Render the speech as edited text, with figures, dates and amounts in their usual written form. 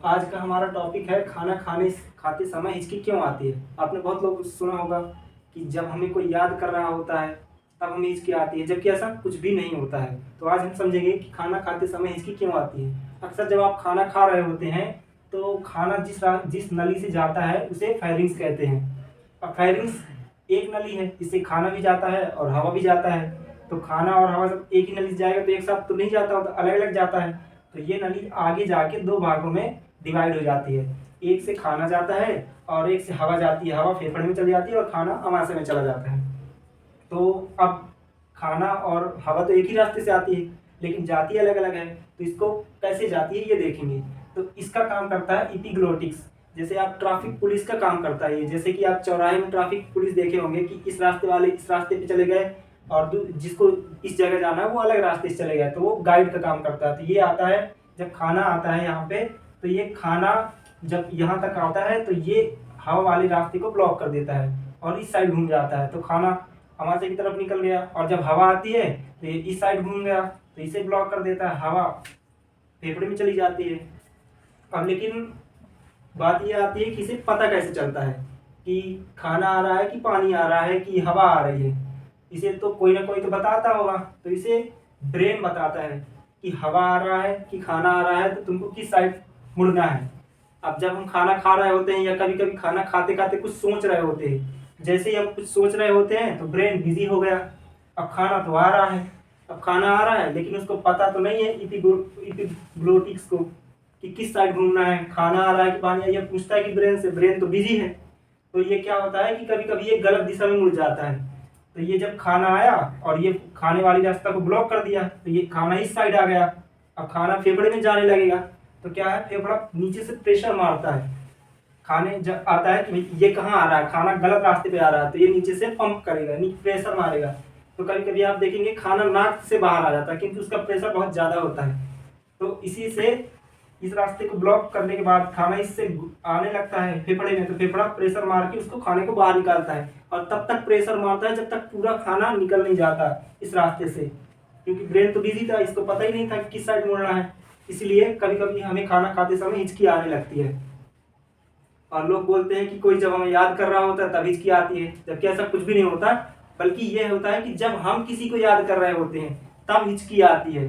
आज का हमारा टॉपिक है खाना खाते समय हिचकी क्यों आती है। आपने बहुत लोग सुना होगा कि जब हमें कोई याद कर रहा होता है तब हमें हिचकी आती है, जबकि ऐसा कुछ भी नहीं होता है। तो आज हम समझेंगे कि खाना खाते समय हिचकी क्यों आती है। अक्सर जब आप खाना खा रहे होते हैं तो खाना जिस नली से जाता है उसे फेरिंग्स कहते हैं। अब फेरिंग्स एक नली है, इससे खाना भी जाता है और हवा भी जाता है। तो खाना और हवा सब एक ही नली से जाएगा तो एक साथ तो नहीं जाता होता, अलग अलग जाता है। तो ये नली आगे जाके दो भागों में डिवाइड हो जाती है। एक से खाना जाता है और एक से हवा जाती है। हवा फेफड़े में चली जाती है और खाना अमाशय में चला जाता है। तो अब खाना और हवा तो एक ही रास्ते से आती है लेकिन जाती अलग अलग है। तो इसको कैसे जाती है ये देखेंगे। तो इसका काम करता है इपिग्लोटिक्स। जैसे आप ट्रैफिक पुलिस का काम करता है ये, जैसे कि आप चौराहे में ट्रैफिक पुलिस देखे होंगे कि इस रास्ते वाले इस रास्ते पे चले गए और जिसको इस जगह जाना है वो अलग रास्ते से चले गए, तो वो गाइड का काम करता है। तो ये आता है जब खाना आता है यहाँ पे, तो ये खाना जब यहाँ तक आता है तो ये हवा वाले रास्ते को ब्लॉक कर देता है और इस साइड घूम जाता है। तो खाना अमाशय की तरफ निकल गया और जब हवा आती है तो ये इस साइड घूम गया तो इसे ब्लॉक कर देता है, हवा फेफड़े में चली जाती है। अब लेकिन बात ये आती है कि इसे पता कैसे चलता है कि खाना आ रहा है कि पानी आ रहा है कि हवा आ रही है। इसे तो कोई ना कोई तो बताता होगा। तो इसे ब्रेन बताता है कि हवा आ रहा है कि खाना आ रहा है, तो तुमको किस साइड मुड़ना है। अब जब हम खाना खा रहे होते हैं या कभी कभी खाना खाते खाते कुछ सोच रहे होते हैं, जैसे ही हम कुछ सोच रहे होते हैं तो ब्रेन बिजी हो गया। अब खाना तो आ रहा है, अब खाना आ रहा है लेकिन उसको पता तो नहीं है इपिग्लोटिक्स को कि किस साइड घूमना है, खाना आ रहा है कि पानी। ये पूछता है कि ब्रेन से, ब्रेन तो बिजी है। तो ये क्या होता है कि कभी कभी ये गलत दिशा में मुड़ जाता है। तो ये जब खाना आया और ये खाने वाली रास्ता को ब्लॉक कर दिया तो ये खाना इस साइड आ गया। अब खाना फेफड़े में जाने लगेगा तो क्या है, फेफड़ा नीचे से प्रेशर मारता है। खाने जब आता है कि ये कहाँ आ रहा है, खाना गलत रास्ते पे आ रहा है, तो ये नीचे से पंप करेगा, नीचे प्रेशर मारेगा। तो कभी कभी आप देखेंगे खाना नाक से बाहर आ जाता है क्योंकि उसका प्रेशर बहुत ज़्यादा होता है। तो इसी से इस रास्ते को ब्लॉक करने के बाद खाना इससे आने लगता है फेफड़े में, तो फेफड़ा प्रेशर मार के उसको खाने को बाहर निकालता है और तब तक प्रेशर मारता है जब तक पूरा खाना निकल नहीं जाता इस रास्ते से, क्योंकि ब्रेन तो बिजी था, इसको पता ही नहीं था कि किस साइड मुड़ना है। इसलिए कभी कभी हमें खाना खाते समय हिचकी आने लगती है। और लोग बोलते हैं कि कोई जब हमें याद कर रहा होता है तब हिचकी आती है, जबकि ऐसा कुछ भी नहीं होता। बल्कि ये होता है कि जब हम किसी को याद कर रहे होते हैं तब हिचकी आती है।